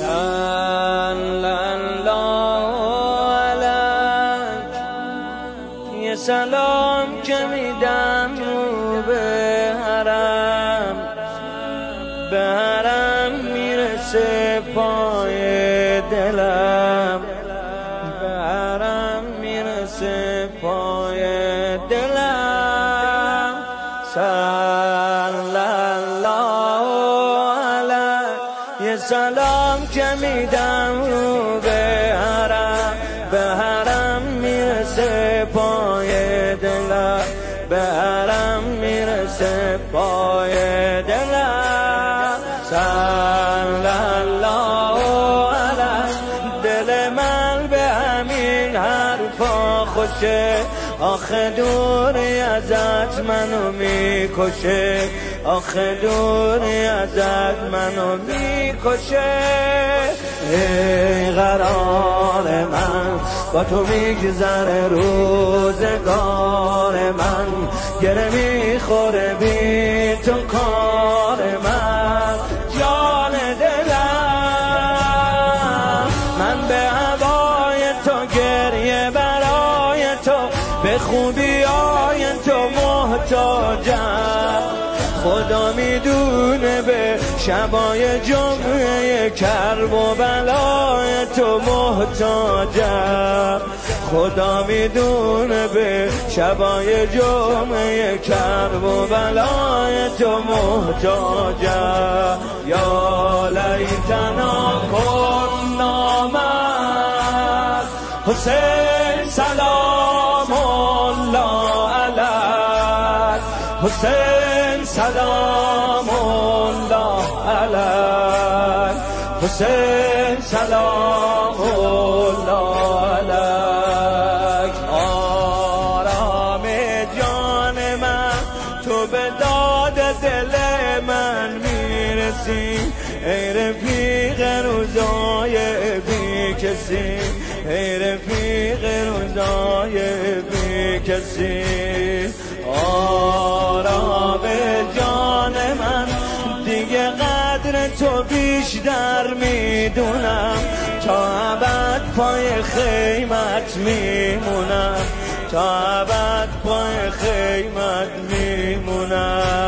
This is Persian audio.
صلی الله علیک. یه سلام که میدم رو به حرم میرسه پای دلم، به حرم میرسه پای دلم. صلی الله علیک. یه سلام که میدم رو به حرم میرسه پای دلم، به حرم میرسه پای دلم. صلی الله علیک. دل من به همین حرفا خوشه، آخه دوری ازت منو میکشه، آخه دوری ازت منو میکشه. ای قرار من با تو میگذره روزگار من، گره میخوره بی تو کار من. جان دلم من به هوای تو، گریه برای تو، به خوبیای تو محتاجم. خدا میدونه به شبای جمعه کرب و بلای تو محتاجم. خدا میدونه به شبای جمعه کرب و بلای تو محتاجم. یا لیتنا کنا معک حسین سلام الله علیک. حسین سلام الله علیک. حسین سلام الله علیک. آرام جان من تو به داد دل من میرسی، ای رفیق روزای بی کسی، ای رفیق روزای بی کسی. آرام جان من دیگه قدر تو بیشتر میدونم، تا ابد پای خیمت میمونم، تا ابد پای خیمت میمونم.